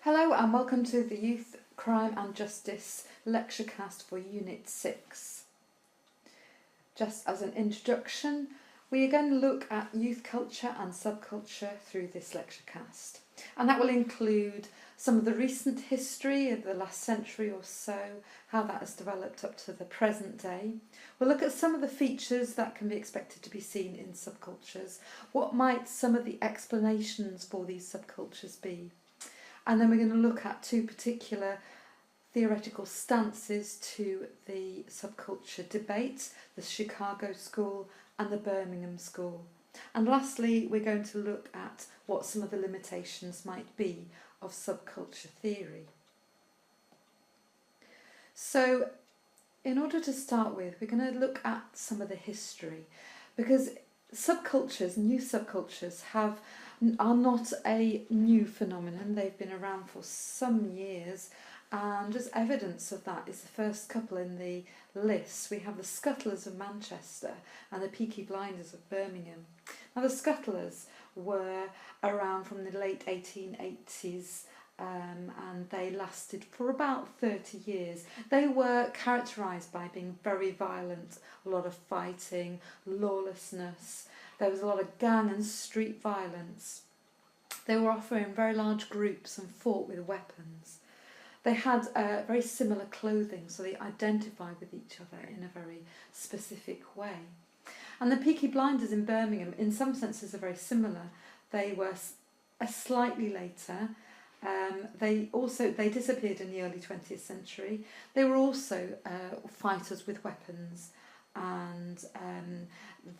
Hello and welcome to the Youth, Crime and Justice Lecturecast for Unit 6. Just as an introduction, we are going to look at youth culture and subculture through this lecturecast. And that will include some of the recent history of the last century or so, how that has developed up to the present day. We'll look at some of the features that can be expected to be seen in subcultures. What might some of the explanations for these subcultures be? And then we're going to look at two particular theoretical stances to the subculture debate, the Chicago School and the Birmingham School. And lastly, we're going to look at what some of the limitations might be of subculture theory. So, in order to start with, we're going to look at some of the history, because subcultures, new subcultures, are not a new phenomenon. They've been around for some years, and as evidence of that is the first couple in the list. We have the Scuttlers of Manchester and the Peaky Blinders of Birmingham. Now the Scuttlers were around from the late 1880s and they lasted for about 30 years. They were characterised by being very violent, a lot of fighting, lawlessness. There was a lot of gang and street violence. They were often in very large groups and fought with weapons. They had very similar clothing, so they identified with each other in a very specific way. And the Peaky Blinders in Birmingham, in some senses, are very similar. They were slightly later. They disappeared in the early 20th century. They were also fighters with weapons, and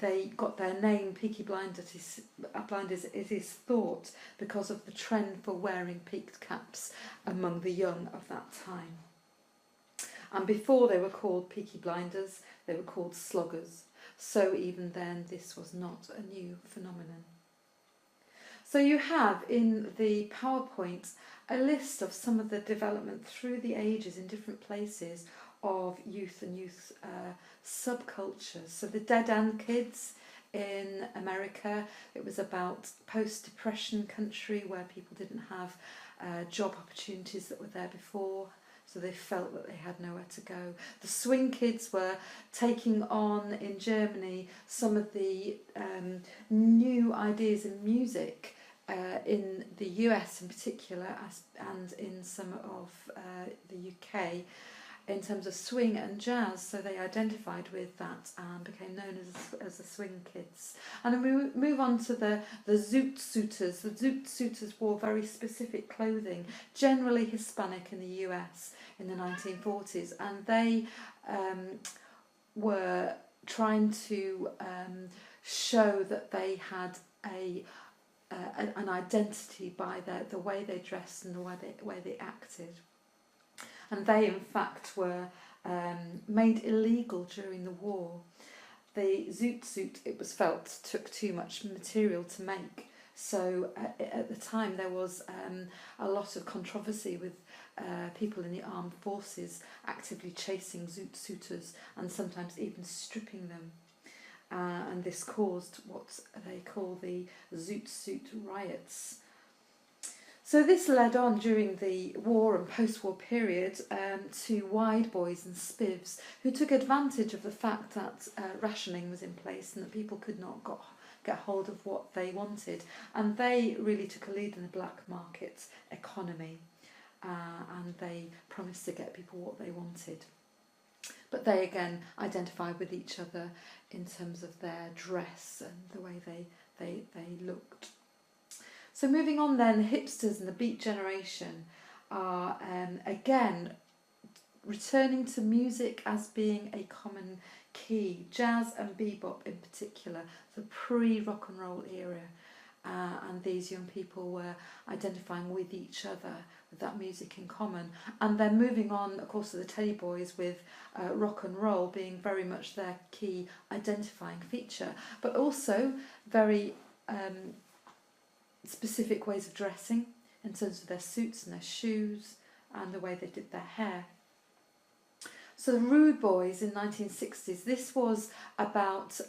they got their name Peaky Blinders. It is thought because of the trend for wearing peaked caps among the young of that time. And before they were called Peaky Blinders, they were called sloggers. So even then, this was not a new phenomenon. So you have in the PowerPoint a list of some of the development through the ages in different places of youth and youth subcultures. So the Dead End Kids in America, it was about post-depression country where people didn't have job opportunities that were there before, so they felt that they had nowhere to go. The Swing Kids were taking on in Germany some of the new ideas in music in the US in particular, and in some of the UK, in terms of swing and jazz, so they identified with that and became known as the Swing Kids. And then we move on to the Zoot Suiters. The Zoot Suiters wore very specific clothing, generally Hispanic in the US in the 1940s, and they were trying to show that they had an identity by the way they dressed and the way they acted. And they, in fact, were made illegal during the war. The zoot suit, it was felt, took too much material to make. So at the time there was a lot of controversy with people in the armed forces actively chasing zoot suiters and sometimes even stripping them. And this caused what they call the zoot suit riots. So this led on during the war and post-war period to wide boys and spivs who took advantage of the fact that rationing was in place and that people could not get hold of what they wanted. And they really took a lead in the black market economy, and they promised to get people what they wanted. But they again identified with each other in terms of their dress and the way they looked. So moving on then, the hipsters and the beat generation are again returning to music as being a common key. Jazz and bebop in particular, the pre-rock and roll era. And these young people were identifying with each other, with that music in common. And then moving on, of course, to the Teddy Boys, with rock and roll being very much their key identifying feature, but also very specific ways of dressing in terms of their suits and their shoes and the way they did their hair. So the Rude Boys in 1960s, this was about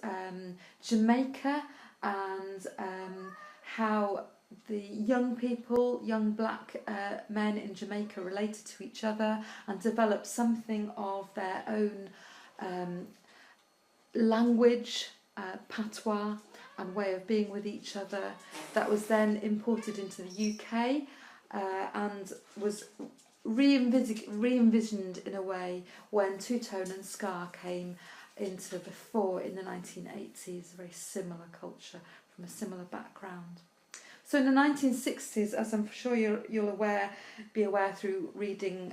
Jamaica and how the young people, young black men in Jamaica related to each other and developed something of their own language, patois, and way of being with each other that was then imported into the UK and was re-envisioned in a way when two-tone and ska came into the fore in the 1980s, a very similar culture from a similar background. So in the 1960s, as I'm sure you'll be aware through reading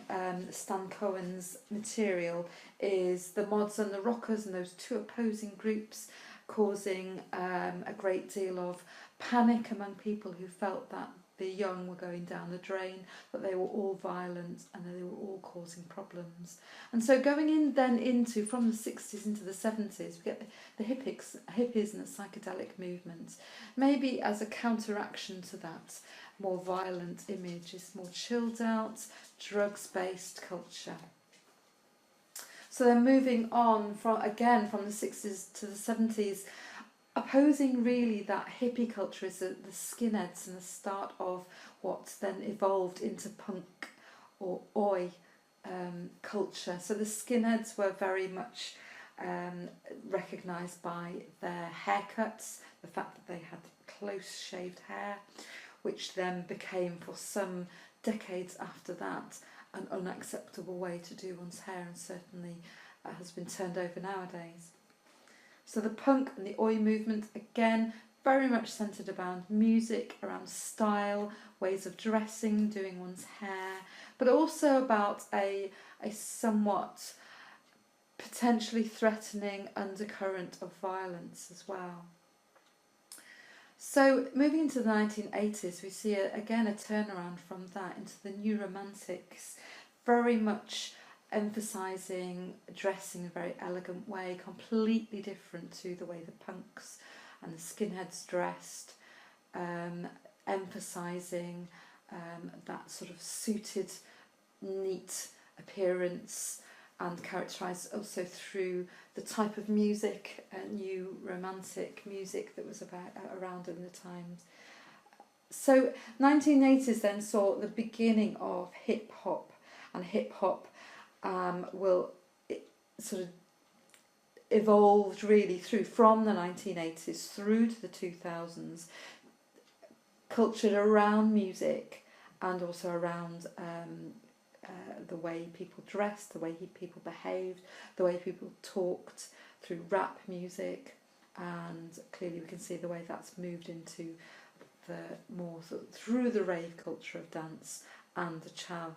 Stan Cohen's material, is the mods and the rockers and those two opposing groups causing a great deal of panic among people who felt that the young were going down the drain, that they were all violent and that they were all causing problems. And so going into from the 60s into the 70s, we get the hippies and the psychedelic movement. Maybe as a counteraction to that more violent image is more chilled out, drugs-based culture. So then moving on from the 60s to the 70s, opposing really that hippie culture is the skinheads and the start of what then evolved into punk or oi culture. So the skinheads were very much recognised by their haircuts, the fact that they had close shaved hair, which then became for some decades after that an unacceptable way to do one's hair, and certainly has been turned over nowadays. So the punk and the oi movement, again, very much centred around music, around style, ways of dressing, doing one's hair, but also about a somewhat potentially threatening undercurrent of violence as well. So moving into the 1980s, we see again a turnaround from that into the new romantics, very much emphasising dressing in a very elegant way, completely different to the way the punks and the skinheads dressed, emphasising that sort of suited, neat appearance, and characterised also through the type of music, new romantic music that was around in the times. So 1980s then saw the beginning of hip hop, and hip hop sort of evolved really from the 1980s through to the 2000s, cultured around music and also around the way people dressed, the way people behaved, the way people talked through rap music, and clearly we can see the way that's moved into the more sort of through the rave culture of dance and the chav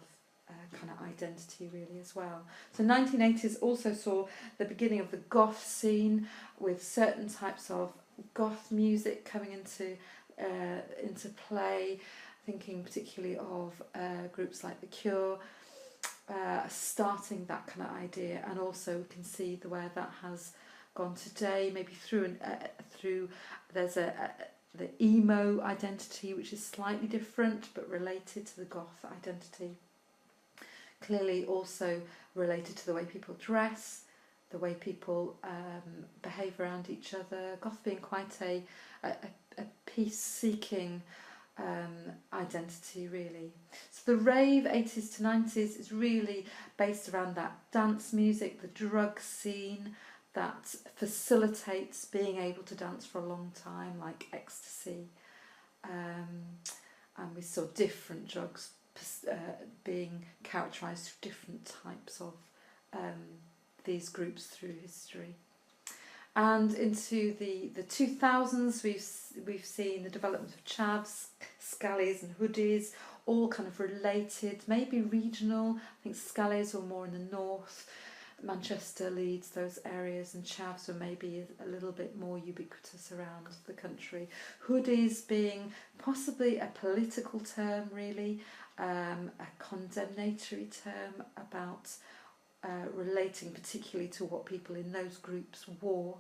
kind of identity really as well. So 1980s also saw the beginning of the goth scene, with certain types of goth music coming into play, thinking particularly of groups like The Cure, starting that kind of idea, and also we can see the way that has gone today, maybe through there's the emo identity, which is slightly different but related to the goth identity. Clearly also related to the way people dress, the way people behave around each other. Goth being quite a peace-seeking identity, really. So the rave 80s to 90s is really based around that dance music, the drug scene that facilitates being able to dance for a long time, like ecstasy. And we saw different drugs being characterised through different types of these groups through history. And into the 2000s, we've seen the development of chavs, scallies and hoodies, all kind of related, maybe regional. I think scallies were more in the north, Manchester, Leeds, those areas, and chavs were maybe a little bit more ubiquitous around the country. Hoodies being possibly a political term, really, a condemnatory term about relating particularly to what people in those groups wore,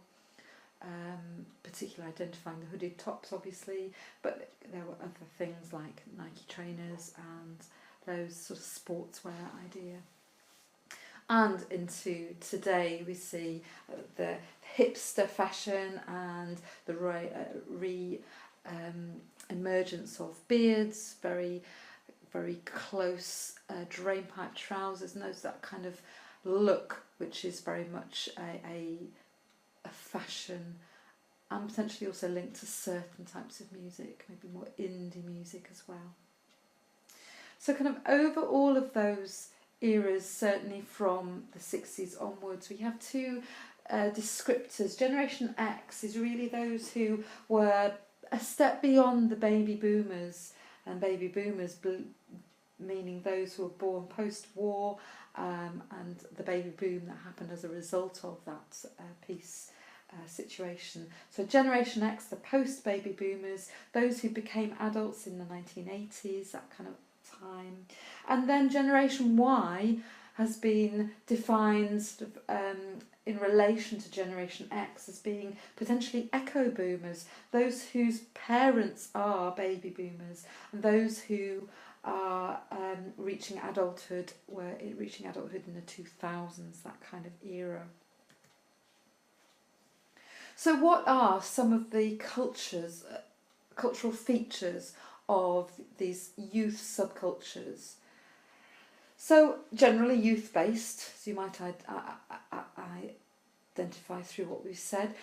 particularly identifying the hooded tops obviously, but there were other things like Nike trainers and those sort of sportswear idea. And into today we see the hipster fashion and the emergence of beards, very, very close drainpipe trousers, and that kind of look, which is very much a fashion, and potentially also linked to certain types of music, maybe more indie music as well. So kind of over all of those eras, certainly from the 60s onwards, we have two descriptors. Generation X is really those who were a step beyond the baby boomers, and baby boomers meaning those who were born post-war, and the baby boom that happened as a result of that peace situation. So Generation X, the post-baby boomers, those who became adults in the 1980s, that kind of time. And then Generation Y has been defined sort of, in relation to Generation X as being potentially echo boomers, those whose parents are baby boomers, and those who are reaching adulthood in the 2000s, that kind of era. So what are some of the cultural features of these youth subcultures? So generally youth-based, as you might identify through what we've said.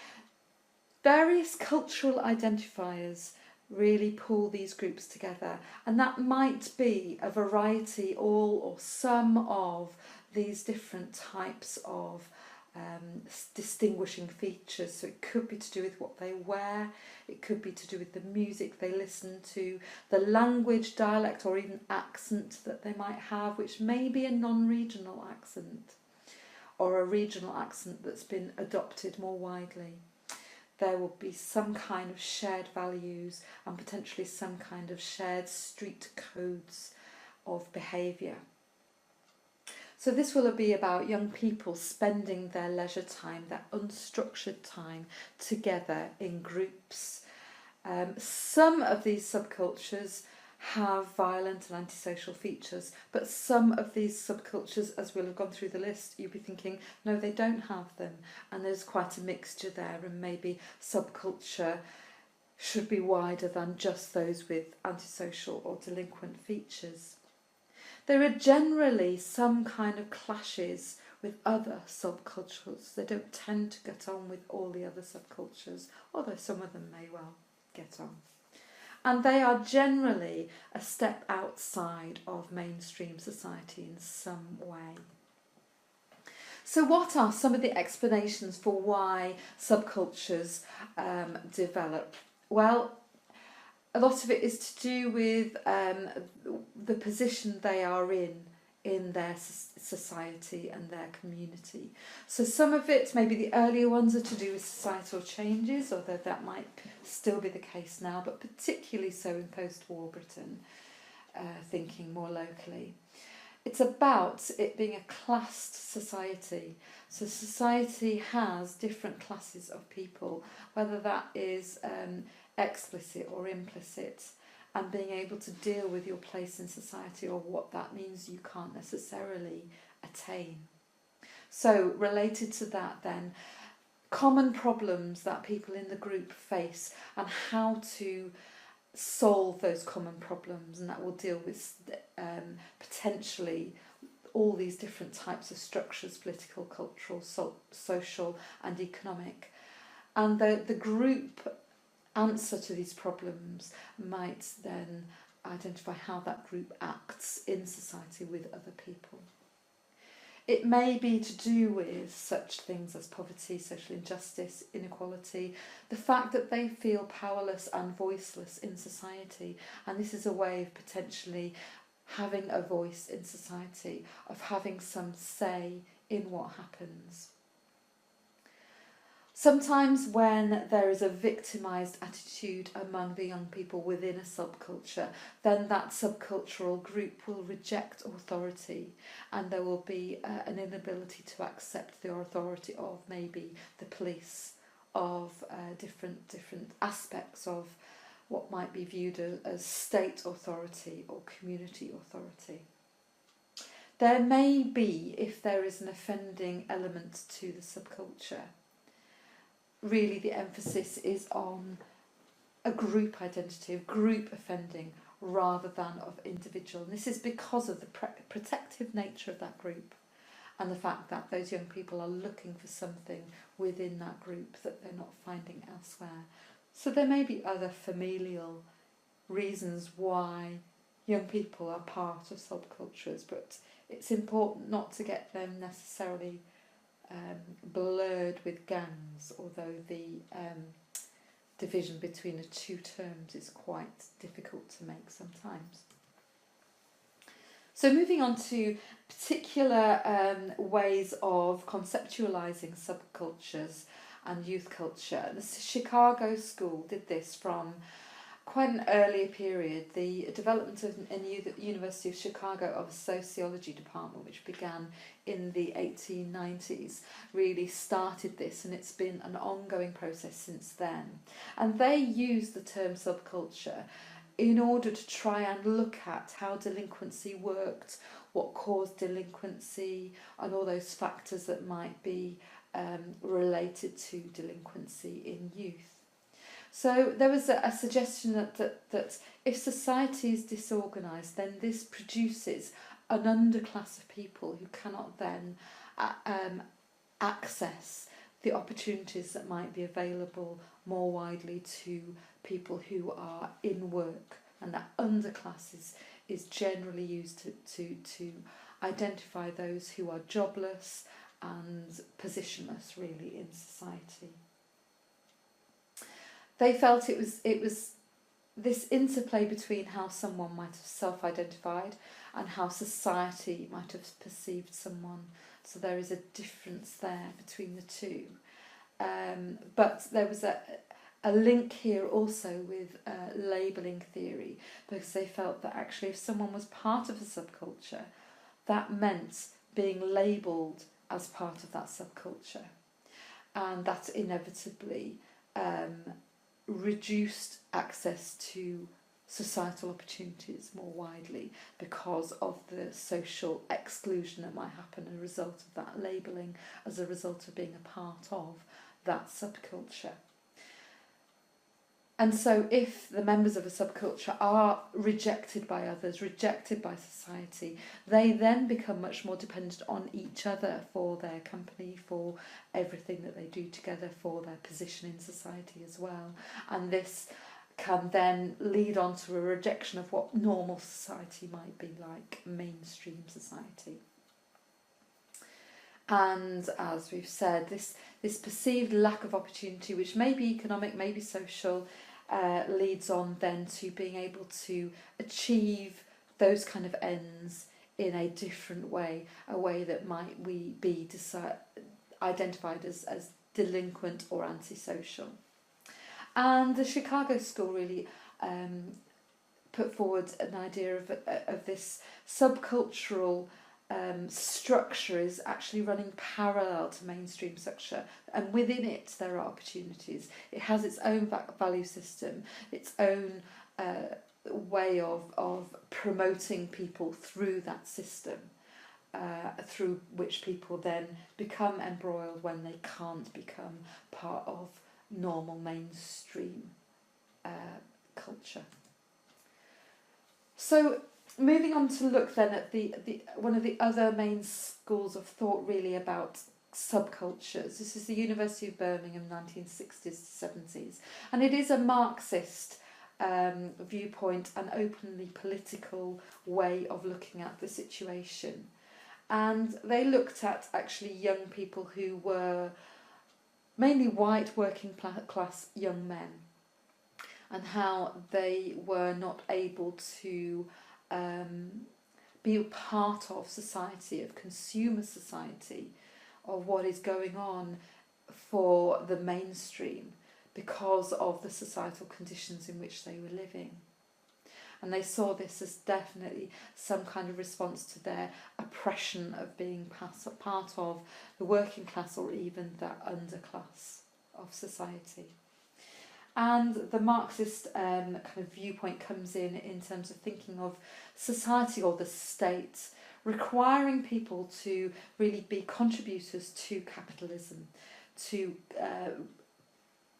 Various cultural identifiers really pull these groups together, and that might be a variety, all or some of these different types of distinguishing features. So it could be to do with what they wear, it could be to do with the music they listen to, the language, dialect or even accent that they might have, which may be a non-regional accent or a regional accent that's been adopted more widely. There will be some kind of shared values and potentially some kind of shared street codes of behaviour. So this will be about young people spending their leisure time, their unstructured time, together in groups. Some of these subcultures have violent and antisocial features, but some of these subcultures, as we'll have gone through the list, you'll be thinking, no, they don't have them, and there's quite a mixture there, and maybe subculture should be wider than just those with antisocial or delinquent features. There are generally some kind of clashes with other subcultures. They don't tend to get on with all the other subcultures, although some of them may well get on. And they are generally a step outside of mainstream society in some way. So what are some of the explanations for why subcultures develop? Well, a lot of it is to do with the position they are in their society and their community. So some of it, maybe the earlier ones, are to do with societal changes, although that might still be the case now, but particularly so in post-war Britain, thinking more locally. It's about it being a classed society. So society has different classes of people, whether that is explicit or implicit, and being able to deal with your place in society or what that means you can't necessarily attain. So related to that then, common problems that people in the group face and how to solve those common problems, and that will deal with potentially all these different types of structures, political, cultural, social and economic. And the group answer to these problems might then identify how that group acts in society with other people. It may be to do with such things as poverty, social injustice, inequality, the fact that they feel powerless and voiceless in society, and this is a way of potentially having a voice in society, of having some say in what happens. Sometimes when there is a victimised attitude among the young people within a subculture, then that subcultural group will reject authority, and there will be an inability to accept the authority of maybe the police, of different aspects of what might be viewed as state authority or community authority. There may be, if there is an offending element to the subculture, really the emphasis is on a group identity, of group offending, rather than of individual. And this is because of the protective nature of that group, and the fact that those young people are looking for something within that group that they're not finding elsewhere. So there may be other familial reasons why young people are part of subcultures, but it's important not to get them necessarily blurred with gangs, although the division between the two terms is quite difficult to make sometimes. So moving on to particular ways of conceptualising subcultures and youth culture. The Chicago School did this from quite an earlier period. The development of in the University of Chicago of a sociology department, which began in the 1890s, really started this, and it's been an ongoing process since then. And they used the term subculture in order to try and look at how delinquency worked, what caused delinquency, and all those factors that might be related to delinquency in youth. So there was a suggestion that if society is disorganised, then this produces an underclass of people who cannot then access the opportunities that might be available more widely to people who are in work, and that underclass is generally used to identify those who are jobless and positionless really in society. They felt it was this interplay between how someone might have self-identified and how society might have perceived someone. So there is a difference there between the two. But there was a link here also with labelling theory, because they felt that actually if someone was part of a subculture, that meant being labelled as part of that subculture. And that inevitably reduced access to societal opportunities more widely because of the social exclusion that might happen as a result of that labelling, as a result of being a part of that subculture. And so if the members of a subculture are rejected by others, rejected by society, they then become much more dependent on each other for their company, for everything that they do together, for their position in society as well. And this can then lead on to a rejection of what normal society might be like, mainstream society. And as we've said, this perceived lack of opportunity, which may be economic, may be social, leads on then to being able to achieve those kind of ends in a different way, a way that might be identified as delinquent or antisocial. And the Chicago School really put forward an idea of this subcultural structure is actually running parallel to mainstream structure, and within it there are opportunities. It has its own value system, its own way of promoting people through that system, through which people then become embroiled when they can't become part of normal mainstream culture. So moving on to look then at the one of the other main schools of thought really about subcultures. This is the University of Birmingham, 1960s to 70s, and it is a Marxist viewpoint, an openly political way of looking at the situation. And they looked at actually young people who were mainly white working class young men, and how they were not able to be a part of society, of consumer society, of what is going on for the mainstream because of the societal conditions in which they were living. And they saw this as definitely some kind of response to their oppression of being part of the working class or even the underclass of society. And the Marxist kind of viewpoint comes in terms of thinking of society or the state requiring people to really be contributors to capitalism, to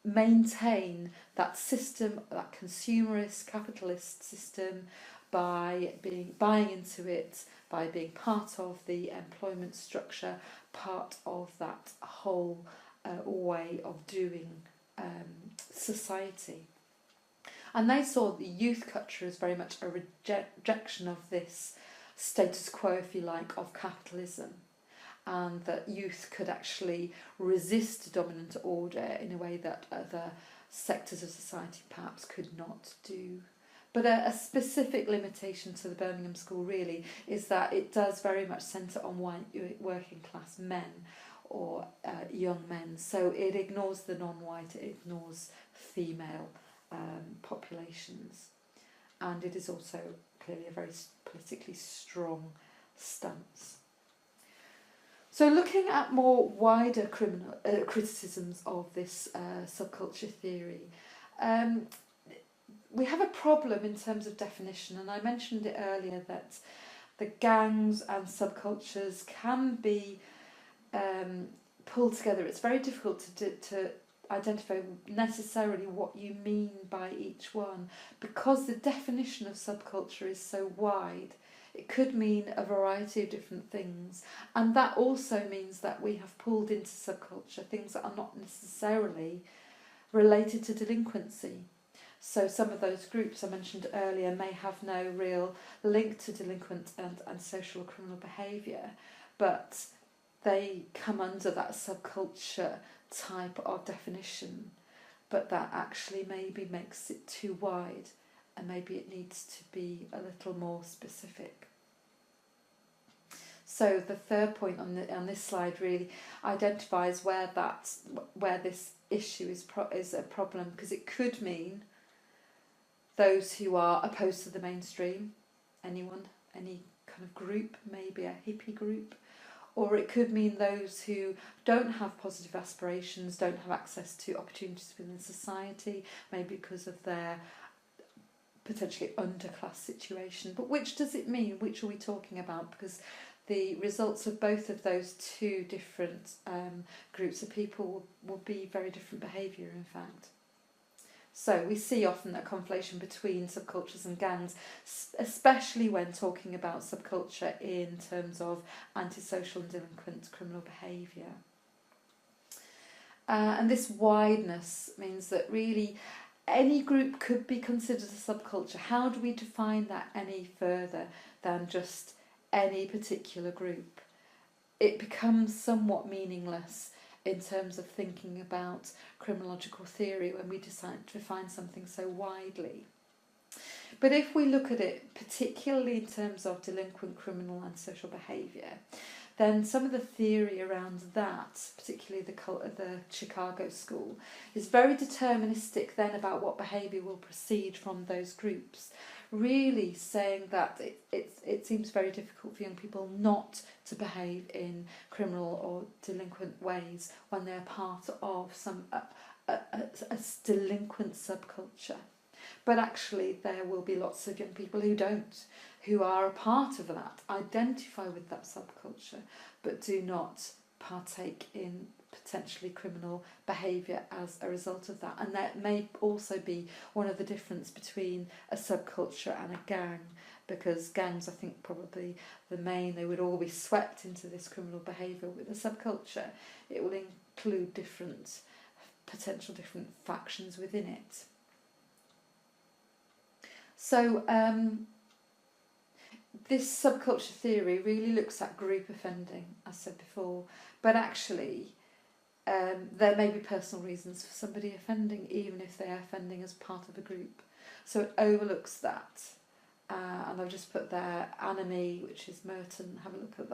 maintain that system, that consumerist, capitalist system, by buying into it, by being part of the employment structure, part of that whole way of doing society. And they saw the youth culture as very much a rejection of this status quo, if you like, of capitalism, and that youth could actually resist dominant order in a way that other sectors of society perhaps could not do. But a specific limitation to the Birmingham School really is that it does very much centre on white working class men or young men. So it ignores the non-white, it ignores female populations. And it is also clearly a very politically strong stance. So looking at more wider criticisms of this subculture theory, we have a problem in terms of definition, and I mentioned it earlier that the gangs and subcultures can be pulled together. It's very difficult to identify necessarily what you mean by each one, because the definition of subculture is so wide. It could mean a variety of different things, and that also means that we have pulled into subculture things that are not necessarily related to delinquency. So some of those groups I mentioned earlier may have no real link to delinquent and social or criminal behaviour, but they come under that subculture type of definition, but that actually maybe makes it too wide, and maybe it needs to be a little more specific. So the third point on this slide really identifies where this issue is a problem, because it could mean those who are opposed to the mainstream, any kind of group, maybe a hippie group, or it could mean those who don't have positive aspirations, don't have access to opportunities within society, maybe because of their potentially underclass situation. But which does it mean? Which are we talking about? Because the results of both of those two different groups of people will be very different behaviour, in fact. So we see often a conflation between subcultures and gangs, especially when talking about subculture in terms of antisocial and delinquent criminal behaviour. And this wideness means that really any group could be considered a subculture. How do we define that any further than just any particular group? It becomes somewhat meaningless in terms of thinking about criminological theory when we decide to define something so widely. But if we look at it particularly in terms of delinquent, criminal and social behaviour, then some of the theory around that, particularly the Chicago School, is very deterministic then about what behaviour will proceed from those groups, really saying that it seems very difficult for young people not to behave in criminal or delinquent ways when they're part of a delinquent subculture. But actually there will be lots of young people who don't, who are a part of that, identify with that subculture, but do not partake in potentially criminal behaviour as a result of that. And that may also be one of the difference between a subculture and a gang, because gangs, I think, probably they would all be swept into this criminal behaviour. With a subculture, it will include potential different factions within it. So this subculture theory really looks at group offending, as said before, but actually there may be personal reasons for somebody offending, even if they are offending as part of a group. So it overlooks that. And I've just put there anomie, which is Merton, have a look at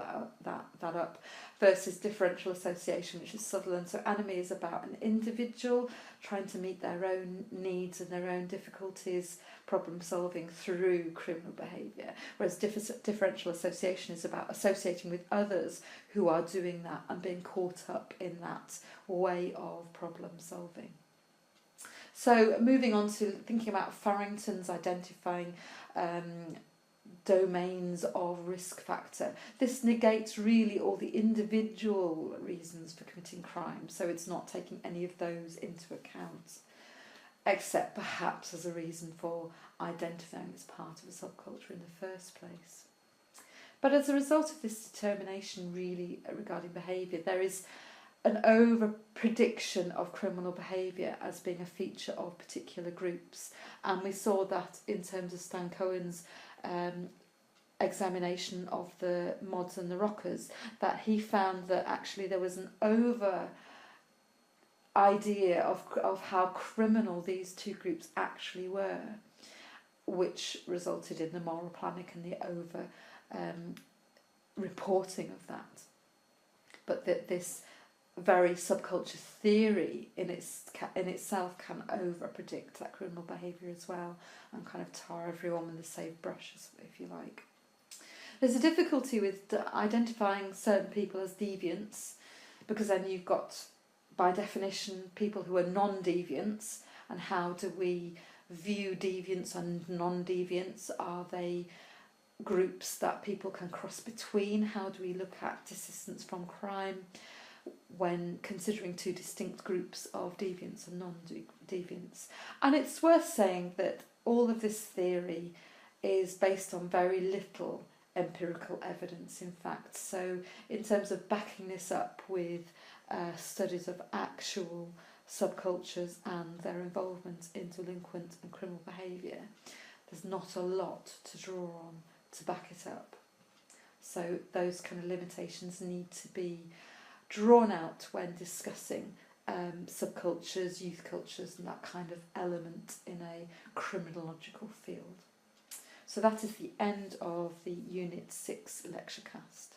that up, versus differential association, which is Sutherland. So anomie is about an individual trying to meet their own needs and their own difficulties, problem solving through criminal behaviour, whereas differential association is about associating with others who are doing that and being caught up in that way of problem solving. So moving on to thinking about Farrington's identifying domains of risk factor. This negates really all the individual reasons for committing crime, so it's not taking any of those into account, except perhaps as a reason for identifying as part of a subculture in the first place. But as a result of this determination really regarding behaviour, there is an over-prediction of criminal behaviour as being a feature of particular groups. And we saw that in terms of Stan Cohen's examination of the mods and the rockers, that he found that actually there was an over idea of how criminal these two groups actually were, which resulted in the moral panic and the over reporting of that. But that this very subculture theory in itself can over predict that criminal behaviour as well, and kind of tar everyone with the same brush, if you like. There's a difficulty with identifying certain people as deviants, because then you've got, by definition, people who are non-deviants, and how do we view deviants and non-deviants? Are they groups that people can cross between? How do we look at desistance from crime when considering two distinct groups of deviants and non-deviants? And it's worth saying that all of this theory is based on very little empirical evidence, in fact. So in terms of backing this up with studies of actual subcultures and their involvement in delinquent and criminal behaviour, there's not a lot to draw on to back it up. So those kind of limitations need to be drawn out when discussing subcultures, youth cultures, and that kind of element in a criminological field. So that is the end of the Unit 6 lecture cast.